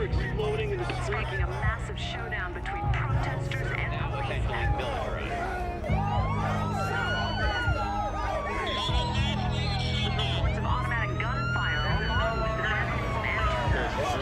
exploding in the street. Making a massive showdown between protesters and police. Reports of automatic gunfire along with the vandalism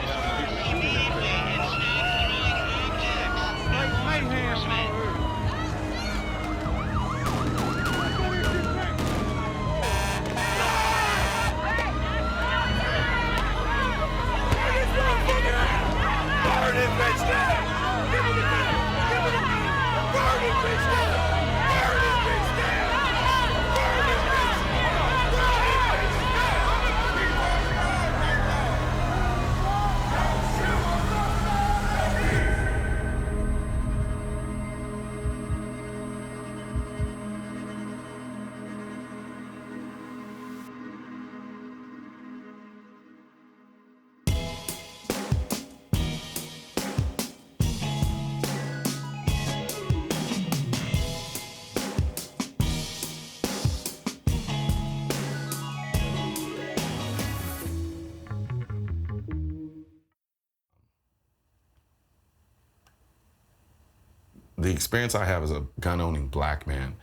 The experience I have as a gun-owning black man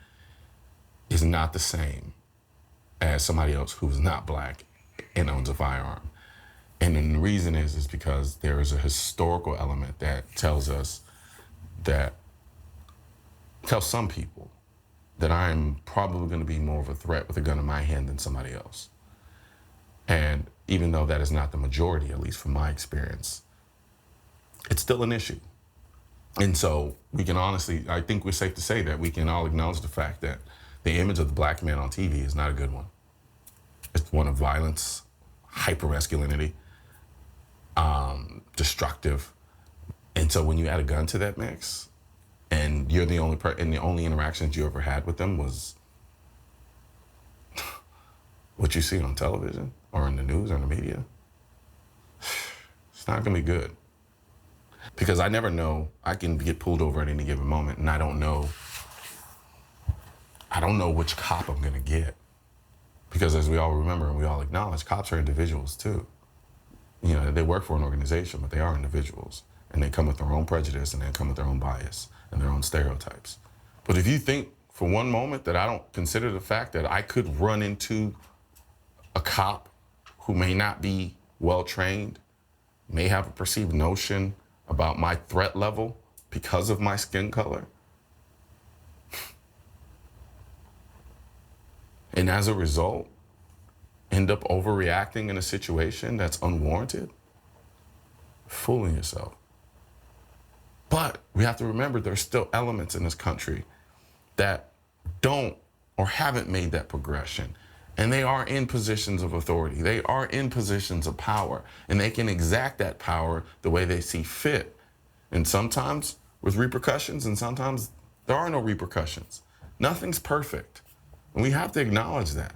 is not the same as somebody else who's not black and owns a firearm. And then the reason is because there is a historical element that tells some people that I'm probably going to be more of a threat with a gun in my hand than somebody else. And even though that is not the majority, at least from my experience, it's still an issue. And so we can honestly, I think we're safe to say that we can all acknowledge the fact that the image of the black man on TV is not a good one. It's one of violence, hyper-masculinity, destructive. And so when you add a gun to that mix, and you're the only and the only interactions you ever had with them was what you see on television or in the news or in the media, it's not gonna be good. Because I never know, I can get pulled over at any given moment and I don't know which cop I'm gonna get. Because as we all remember and we all acknowledge, cops are individuals too. You know, they work for an organization, but they are individuals. And they come with their own prejudice and they come with their own bias and their own stereotypes. But if you think for one moment that I don't consider the fact that I could run into a cop who may not be well-trained, may have a perceived notion about my threat level because of my skin color, and as a result, end up overreacting in a situation that's unwarranted, fooling yourself. But we have to remember there's still elements in this country that don't or haven't made that progression. And they are in positions of authority. They are in positions of power. And they can exact that power the way they see fit. And sometimes with repercussions, and sometimes there are no repercussions. Nothing's perfect. And we have to acknowledge that.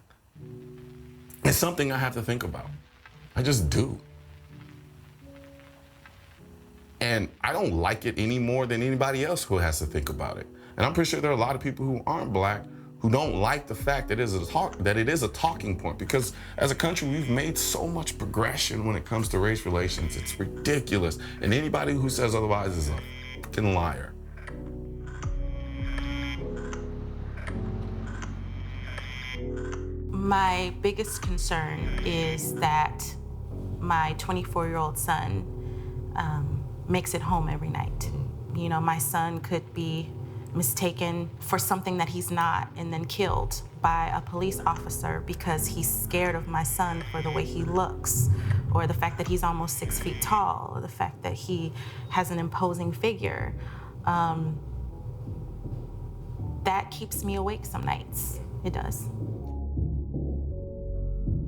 It's something I have to think about. I just do. And I don't like it any more than anybody else who has to think about it. And I'm pretty sure there are a lot of people who aren't black who don't like the fact that it is a talking point, because as a country, we've made so much progression when it comes to race relations. It's ridiculous. And anybody who says otherwise is a fucking liar. My biggest concern is that my 24-year-old son makes it home every night. You know, my son could be mistaken for something that he's not and then killed by a police officer because he's scared of my son for the way he looks, or the fact that he's almost 6 feet tall, or the fact that he has an imposing figure. That keeps me awake some nights. It does.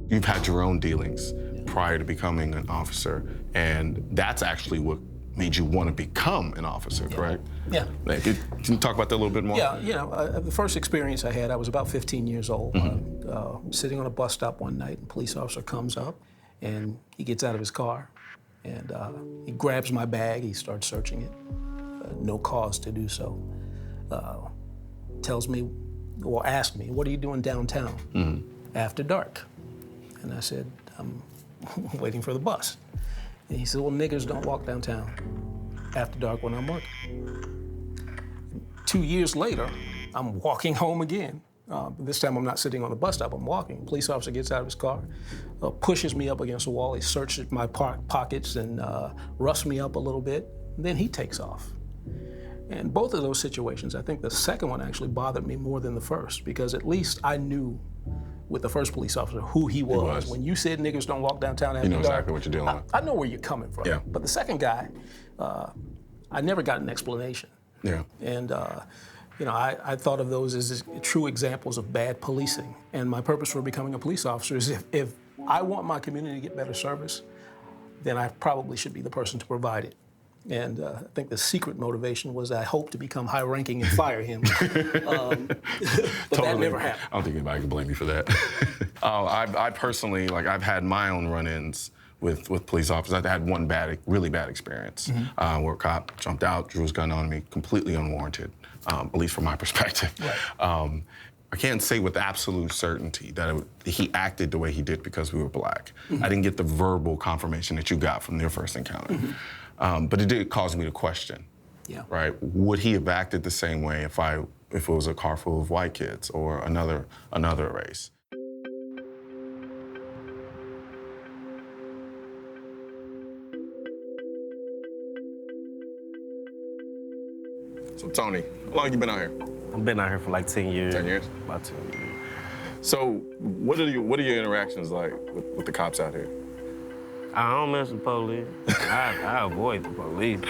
You've had your own dealings prior to becoming an officer, and that's actually what made you want to become an officer, correct? Yeah. Can you talk about that a little bit more? Yeah, you know, the first experience I had, I was about 15 years old. Sitting on a bus stop one night, and a police officer comes up, and he gets out of his car, and he grabs my bag, he starts searching it. No cause to do so. Tells me, or asks me, what are you doing downtown after dark? And I said, I'm waiting for the bus. And he said, well, niggers don't walk downtown after dark when I'm working. 2 years later, I'm walking home again. This time I'm not sitting on the bus stop, I'm walking. Police officer gets out of his car, pushes me up against the wall. He searches my pockets and roughs me up a little bit. Then he takes off. And both of those situations, I think the second one actually bothered me more than the first, because at least I knew with the first police officer who he was. When you said niggers don't walk downtown after You know dark, exactly what you're dealing with. I know where you're coming from. Yeah. But the second guy, I never got an explanation. Yeah. And I thought of those as true examples of bad policing. And my purpose for becoming a police officer is if I want my community to get better service, then I probably should be the person to provide it. And I think the secret motivation was I hope to become high-ranking and fire him. But that never happened. I don't think anybody can blame you for that. I personally, I've had my own run-ins with police officers. I've had one really bad experience where a cop jumped out, drew his gun on me, completely unwarranted, at least from my perspective. Right. I can't say with absolute certainty that he acted the way he did because we were black. I didn't get the verbal confirmation that you got from your first encounter. But it did cause me to question, right? Would he have acted the same way if it was a car full of white kids or another race? So Tony, how long have you been out here? I've been out here for like 10 years. 10 years? About 10 years. So what are your interactions like with the cops out here? I don't mess with police. I avoid the police.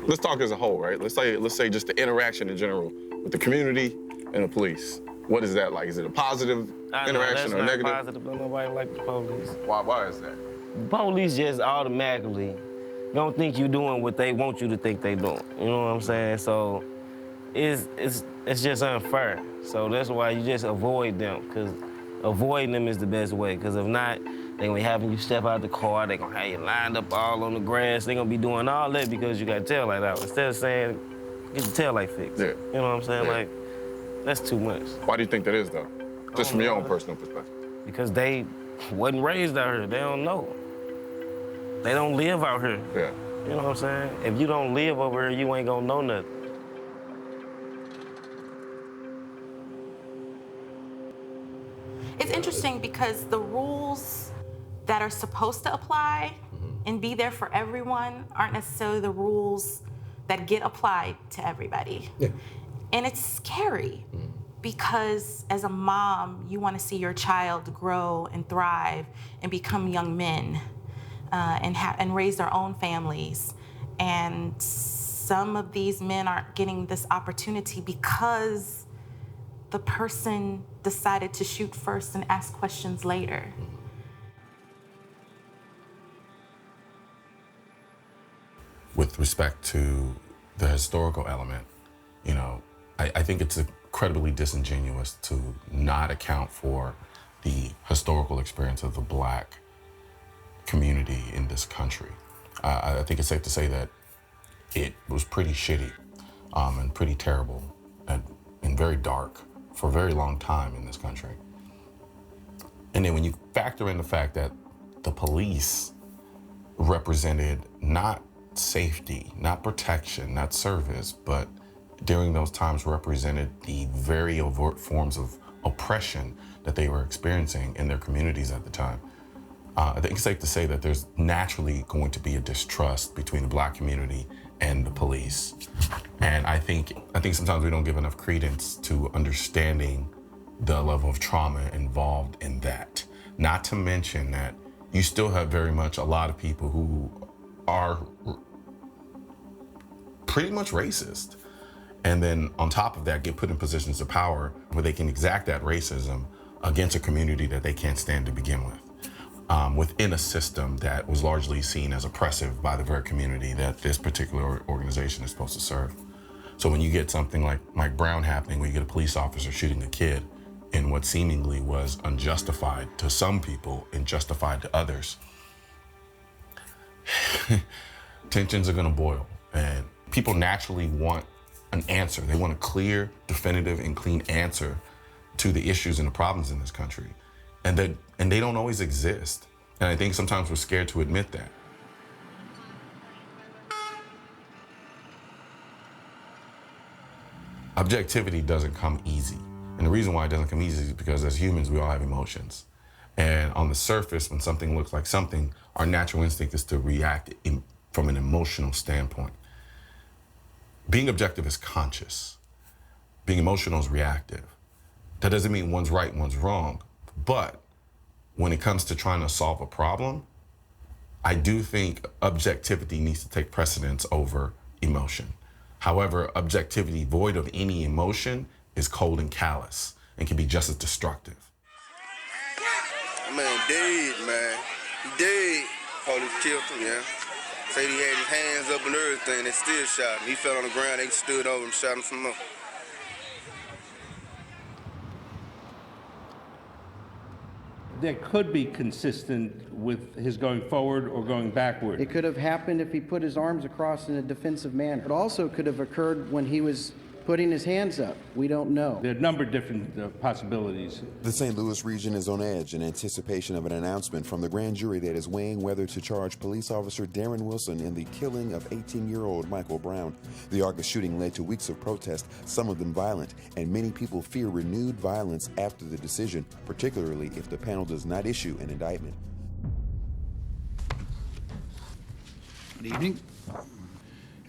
Let's talk as a whole, right? Let's say just the interaction in general with the community and the police. What is that like? Is it a positive interaction or negative? That's not positive. Don't nobody like the police. Why is that? The police just automatically don't think you doing what they want you to think they doing. You know what I'm saying? So it's just unfair. So that's why you just avoid them, because avoiding them is the best way. Because if not, they gonna be having you step out the car, they gonna have you lined up all on the grass, they gonna be doing all that because you got tail light out. Instead of saying, get your tail light fixed. Yeah. You know what I'm saying? Yeah. Like, that's too much. Why do you think that is, though? Just from your own personal perspective. Because they wasn't raised out here, they don't know. They don't live out here. Yeah. You know what I'm saying? If you don't live over here, you ain't gonna know nothing. It's interesting because the rules that are supposed to apply and be there for everyone aren't necessarily the rules that get applied to everybody. Yeah. And it's scary because as a mom, you want to see your child grow and thrive and become young men and raise their own families. And some of these men aren't getting this opportunity because the person decided to shoot first and ask questions later. With respect to the historical element, I think it's incredibly disingenuous to not account for the historical experience of the black community in this country. I think it's safe to say that it was pretty shitty and pretty terrible and very dark for a very long time in this country. And then when you factor in the fact that the police represented not safety, not protection, not service, but during those times represented the very overt forms of oppression that they were experiencing in their communities at the time. I think it's safe to say that there's naturally going to be a distrust between the black community and the police. And I think sometimes we don't give enough credence to understanding the level of trauma involved in that. Not to mention that you still have very much a lot of people who are pretty much racist. And then on top of that, get put in positions of power where they can exact that racism against a community that they can't stand to begin with. Within a system that was largely seen as oppressive by the very community that this particular organization is supposed to serve. So when you get something like Mike Brown happening, where you get a police officer shooting a kid in what seemingly was unjustified to some people and justified to others, tensions are gonna boil. And people naturally want an answer. They want a clear, definitive, and clean answer to the issues and the problems in this country. And they don't always exist. And I think sometimes we're scared to admit that. Objectivity doesn't come easy. And the reason why it doesn't come easy is because as humans, we all have emotions. And on the surface, when something looks like something, our natural instinct is to react from an emotional standpoint. Being objective is conscious. Being emotional is reactive. That doesn't mean one's right, one's wrong. But when it comes to trying to solve a problem, I do think objectivity needs to take precedence over emotion. However, objectivity void of any emotion is cold and callous and can be just as destructive. Man, dead, man. He dead. Police killed him, yeah. Said he had his hands up and everything, they still shot him. He fell on the ground, they stood over him, shot him some more. That could be consistent with his going forward or going backward. It could have happened if he put his arms across in a defensive manner. It also could have occurred when he was putting his hands up. We don't know. There are a number of different possibilities. The St. Louis region is on edge in anticipation of an announcement from the grand jury that is weighing whether to charge police officer Darren Wilson in the killing of 18-year-old Michael Brown. The August shooting led to weeks of protest, some of them violent, and many people fear renewed violence after the decision, particularly if the panel does not issue an indictment. Good evening.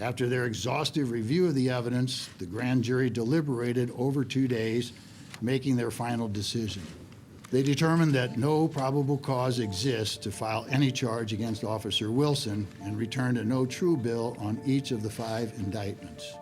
After their exhaustive review of the evidence, the grand jury deliberated over 2 days, making their final decision. They determined that no probable cause exists to file any charge against Officer Wilson and returned a no true bill on each of the 5 indictments.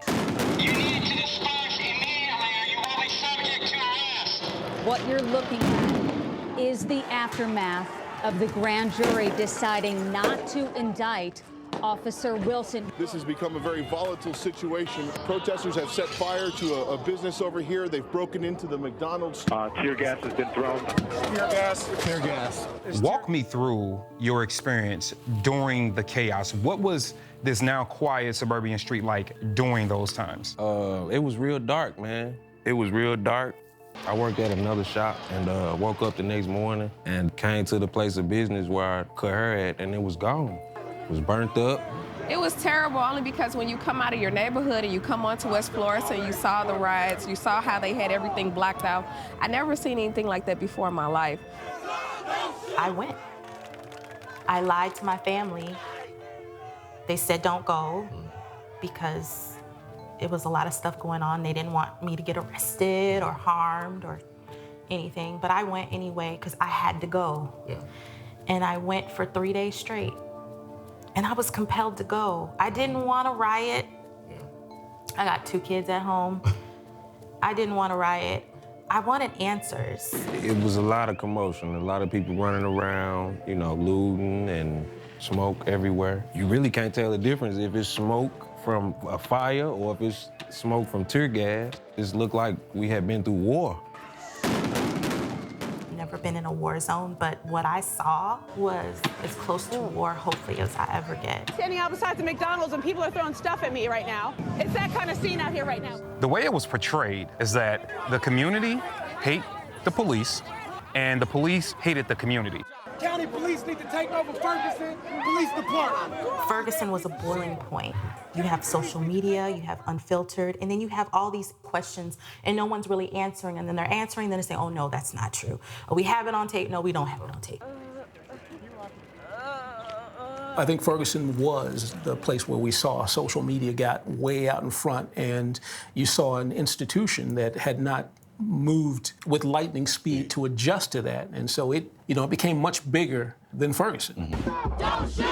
You need to disperse immediately or you will be subject to arrest. What you're looking at is the aftermath of the grand jury deciding not to indict Officer Wilson. This has become a very volatile situation. Protesters have set fire to a business over here. They've broken into the McDonald's. Tear gas has been thrown. Tear gas. Tear gas. Walk me through your experience during the chaos. What was this now quiet suburban street like during those times? It was real dark, man. It was real dark. I worked at another shop and woke up the next morning and came to the place of business where I cut her at, and it was gone. It was burnt up. It was terrible only because when you come out of your neighborhood and you come onto West Florissant and you saw the riots, you saw how they had everything blocked out. I never seen anything like that before in my life. I went. I lied to my family. They said don't go because it was a lot of stuff going on. They didn't want me to get arrested or harmed or anything, but I went anyway because I had to go. Yeah. And I went for 3 days straight. And I was compelled to go. I didn't want to riot. I got 2 kids at home. I didn't want to riot. I wanted answers. It was a lot of commotion, a lot of people running around, you know, looting and smoke everywhere. You really can't tell the difference if it's smoke from a fire or if it's smoke from tear gas. It looked like we had been through war. Never been in a war zone, but what I saw was as close to war, hopefully, as I ever get. Standing out beside the McDonald's and people are throwing stuff at me right now. It's that kind of scene out here right now. The way it was portrayed is that the community hate the police and the police hated the community. County police need to take over Ferguson Police Department. Ferguson was a boiling point. You have social media, you have unfiltered, and then you have all these questions, and no one's really answering, and then they're answering, then they say, oh, no, that's not true. We have it on tape. No, we don't have it on tape. I think Ferguson was the place where we saw social media got way out in front, and you saw an institution that had not moved with lightning speed to adjust to that. And so it became much bigger than Ferguson. Don't shoot!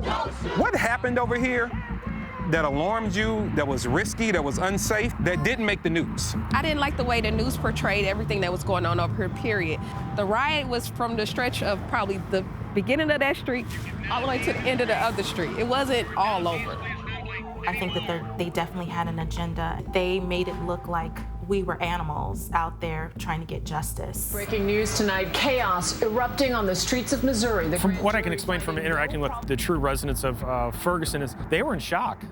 Don't shoot! What happened over here that alarmed you, that was risky, that was unsafe, that didn't make the news? I didn't like the way the news portrayed everything that was going on over here, period. The riot was from the stretch of probably the beginning of that street all the way to the end of the other street. It wasn't all over. I think that they definitely had an agenda. They made it look like we were animals out there trying to get justice. Breaking news tonight, chaos erupting on the streets of Missouri. From what I can explain from interacting with the true residents of Ferguson is they were in shock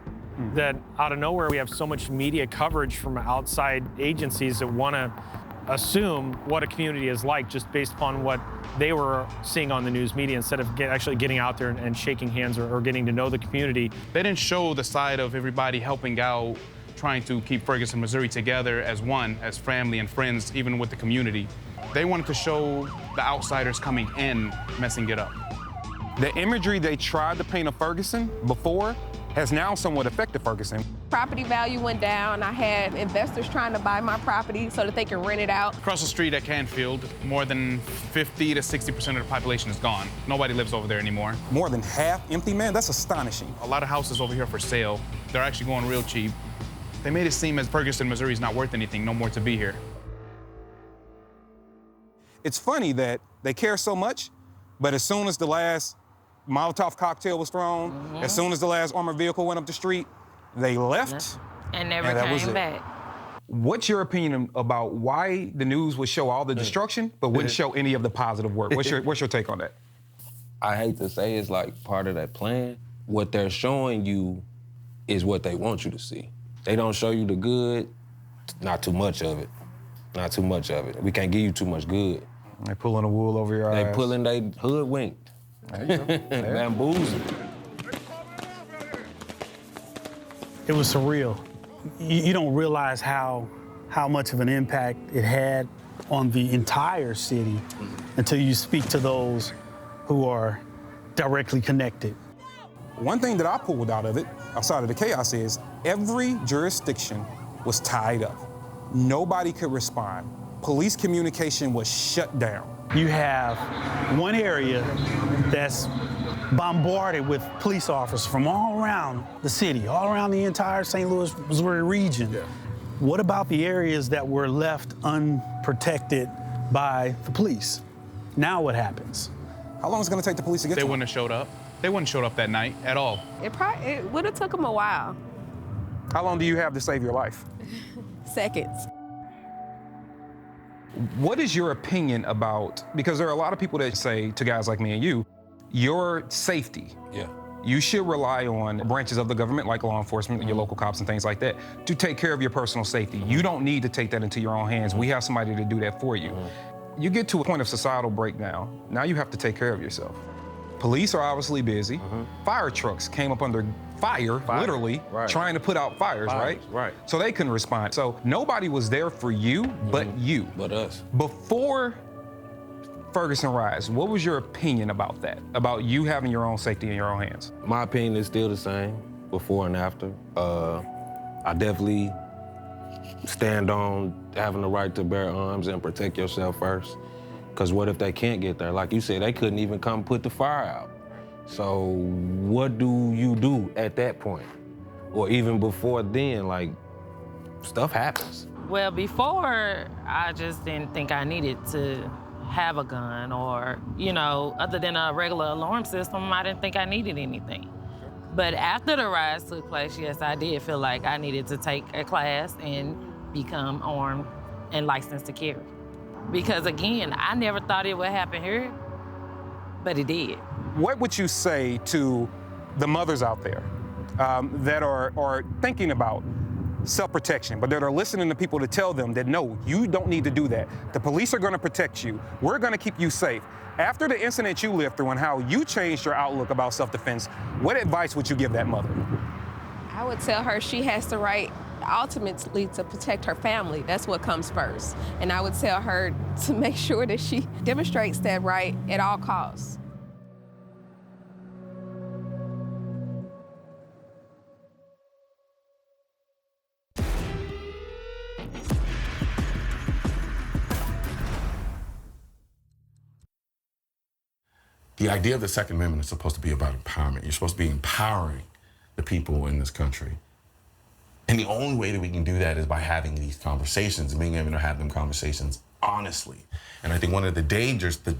that out of nowhere we have so much media coverage from outside agencies that want to assume what a community is like just based upon what they were seeing on the news media instead of actually getting out there and shaking hands or getting to know the community. They didn't show the side of everybody helping out, trying to keep Ferguson, Missouri together as one, as family and friends, even with the community. They wanted to show the outsiders coming in, messing it up. The imagery they tried to paint of Ferguson before has now somewhat affected Ferguson. Property value went down. I had investors trying to buy my property so that they can rent it out. Across the street at Canfield, more than 50 to 60% of the population is gone. Nobody lives over there anymore. More than half empty, man, that's astonishing. A lot of houses over here for sale. They're actually going real cheap. They made it seem as Ferguson, Missouri is not worth anything, no more to be here. It's funny that they care so much, but as soon as the last Molotov cocktail was thrown, as soon as the last armored vehicle went up the street, they left. And never that was came it. back. What's your opinion about why the news would show all the destruction, but wouldn't show any of the positive work? What's your take on that? I hate to say it's like part of that plan. What they're showing you is what they want you to see. They don't show you the good, not too much of it. Not too much of it. We can't give you too much good. They pulling the wool over your eyes. They pulling, they hoodwinked. There you go. Bamboozled. It was surreal. You don't realize how much of an impact it had on the entire city until you speak to those who are directly connected. One thing that I pulled out of it, outside of the chaos, is every jurisdiction was tied up. Nobody could respond. Police communication was shut down. You have one area that's bombarded with police officers from all around the city, all around the entire St. Louis, Missouri region. Yeah. What about the areas that were left unprotected by the police? Now what happens? How long is it going to take the police to get They to wouldn't have showed up. They wouldn't have showed up that night at all. It would have took them a while. How long do you have to save your life? Seconds. What is your opinion about, because there are a lot of people that say to guys like me and you, your safety. Yeah. You should rely on branches of the government like law enforcement, your local cops and things like that, to take care of your personal safety. You don't need to take that into your own hands. We have somebody to do that for you. You get to a point of societal breakdown, now you have to take care of yourself. Police are obviously busy. Fire trucks came up under fire, literally, trying to put out fires, right? Right. So they couldn't respond. So nobody was there for you but you. But us. Before Ferguson Rise, what was your opinion about that? About you having your own safety in your own hands? My opinion is still the same, before and after. I definitely stand on having the right to bear arms and protect yourself first. Because what if they can't get there? Like you said, they couldn't even come put the fire out. So what do you do at that point? Or even before then, like, stuff happens. Well, before, I just didn't think I needed to have a gun or, you know, other than a regular alarm system, I didn't think I needed anything. But after the rise took place, yes, I did feel like I needed to take a class and become armed and licensed to carry. Because again, I never thought it would happen here, but it did. What would you say to the mothers out there that are thinking about self-protection, but that are listening to people to tell them that, no, you don't need to do that. The police are gonna protect you. We're gonna keep you safe. After the incident you lived through and how you changed your outlook about self-defense, what advice would you give that mother? I would tell her she has the right, ultimately, to protect her family. That's what comes first. And I would tell her to make sure that she demonstrates that right at all costs. The idea of the Second Amendment is supposed to be about empowerment. You're supposed to be empowering the people in this country. And the only way that we can do that is by having these conversations and being able to have them conversations honestly. And I think one of the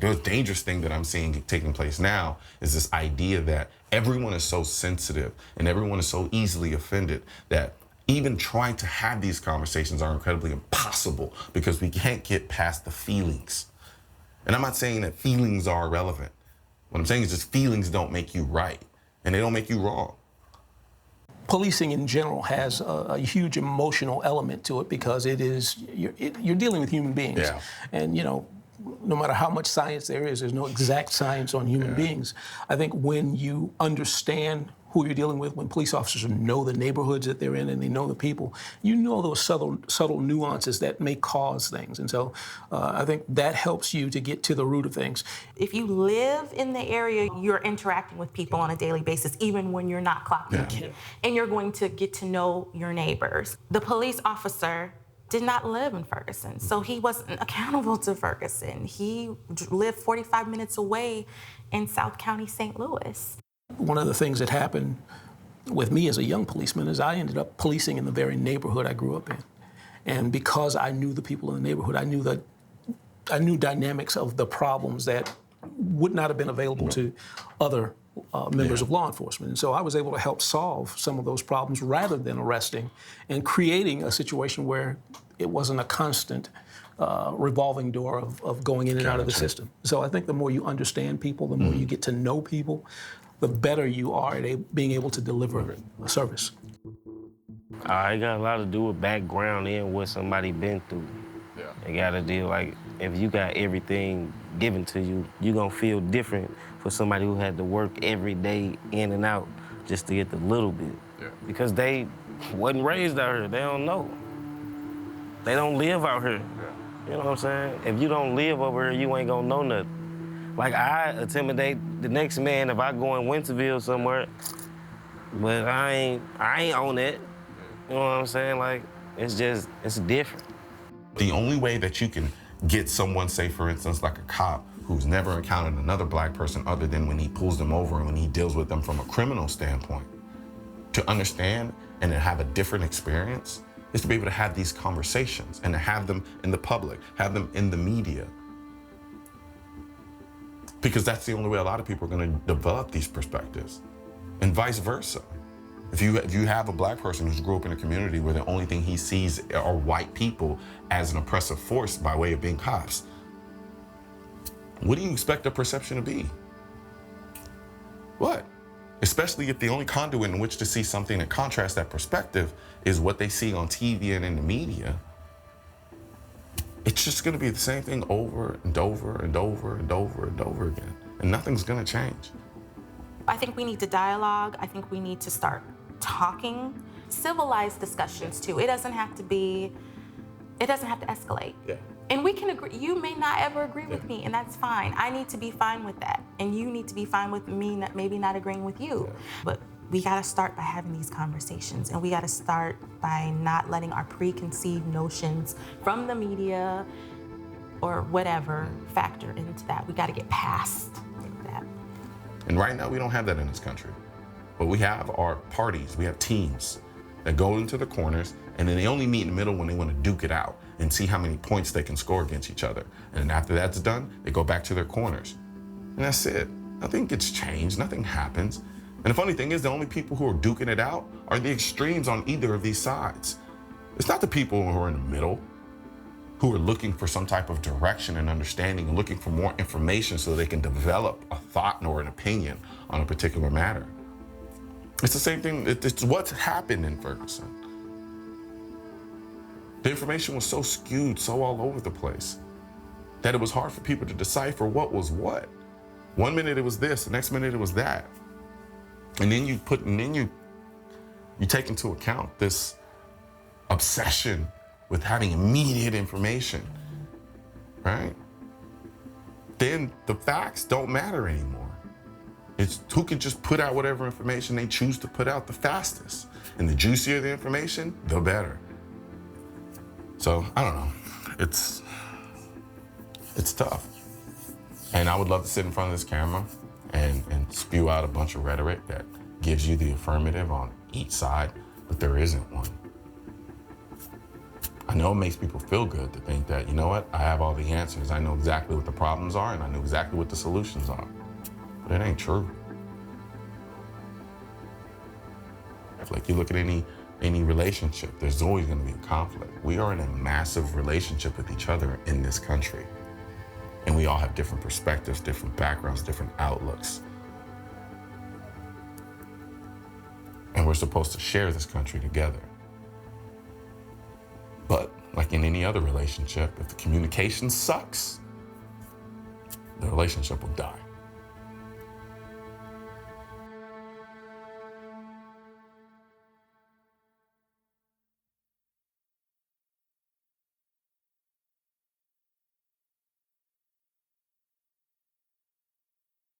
most dangerous thing that I'm seeing taking place now is this idea that everyone is so sensitive and everyone is so easily offended that even trying to have these conversations are incredibly impossible because we can't get past the feelings. And I'm not saying that feelings are irrelevant. What I'm saying is just feelings don't make you right, and they don't make you wrong. Policing in general has a huge emotional element to it because you're dealing with human beings. Yeah. And, you know, no matter how much science there is, there's no exact science on human beings. I think when you understand who you're dealing with, when police officers know the neighborhoods that they're in and they know the people, you know those subtle nuances that may cause things. And so I think that helps you to get to the root of things. If you live in the area, you're interacting with people on a daily basis, even when you're not clocked in. And you're going to get to know your neighbors. The police officer did not live in Ferguson, so he wasn't accountable to Ferguson. He lived 45 minutes away in South County, St. Louis. One of the things that happened with me as a young policeman is I ended up policing in the very neighborhood I grew up in. And because I knew the people in the neighborhood, I knew dynamics of the problems that would not have been available to other members of law enforcement. And so I was able to help solve some of those problems rather than arresting and creating a situation where it wasn't a constant revolving door of going in and out of the system. So I think the more you understand people, the more you get to know people, the better you are at being able to deliver a service. It got a lot to do with background and what somebody been through. It got to deal, like, if you got everything given to you, you're going to feel different for somebody who had to work every day in and out just to get the little bit. Because they wasn't raised out here. They don't know. They don't live out here. You know what I'm saying? If you don't live over here, you ain't going to know nothing. Like, I intimidate the next man if I go in Winterville somewhere, but I ain't on it. You know what I'm saying? Like, it's different. The only way that you can get someone, say for instance, like a cop who's never encountered another black person other than when he pulls them over and when he deals with them from a criminal standpoint, to understand and to have a different experience is to be able to have these conversations and to have them in the public, have them in the media. Because that's the only way a lot of people are going to develop these perspectives, and vice versa. If you have a black person who's grew up in a community where the only thing he sees are white people as an oppressive force by way of being cops, what do you expect their perception to be? What? Especially if the only conduit in which to see something that contrasts that perspective is what they see on TV and in the media. It's just going to be the same thing over and over and over and over and over again, and nothing's going to change. I think we need to dialogue. I think we need to start talking. Civilized discussions too. It doesn't have to escalate. And we can agree. You may not ever agree with me, and that's fine. I need to be fine with that, and you need to be fine with me maybe not agreeing with you. But we gotta start by having these conversations, and we gotta start by not letting our preconceived notions from the media or whatever factor into that. We gotta get past that. And right now, we don't have that in this country. What we have are parties, we have teams that go into the corners, and then they only meet in the middle when they want to duke it out and see how many points they can score against each other. And then after that's done, they go back to their corners. And that's it. Nothing gets changed, nothing happens. And the funny thing is, the only people who are duking it out are the extremes on either of these sides. It's not the people who are in the middle, who are looking for some type of direction and understanding and looking for more information so they can develop a thought or an opinion on a particular matter. It's the same thing, it's what's happened in Ferguson. The information was so skewed, so all over the place, that it was hard for people to decipher what was what. One minute it was this, the next minute it was that. And then you take into account this obsession with having immediate information, right? Then the facts don't matter anymore. It's who can just put out whatever information they choose to put out the fastest. And the juicier the information, the better. So, I don't know. It's tough. And I would love to sit in front of this camera and spew out a bunch of rhetoric that gives you the affirmative on each side, but there isn't one. I know it makes people feel good to think that, you know what, I have all the answers. I know exactly what the problems are, and I know exactly what the solutions are. But it ain't true. Like, you look at any relationship, there's always gonna be a conflict. We are in a massive relationship with each other in this country. And we all have different perspectives, different backgrounds, different outlooks. And we're supposed to share this country together. But like in any other relationship, if the communication sucks, the relationship will die.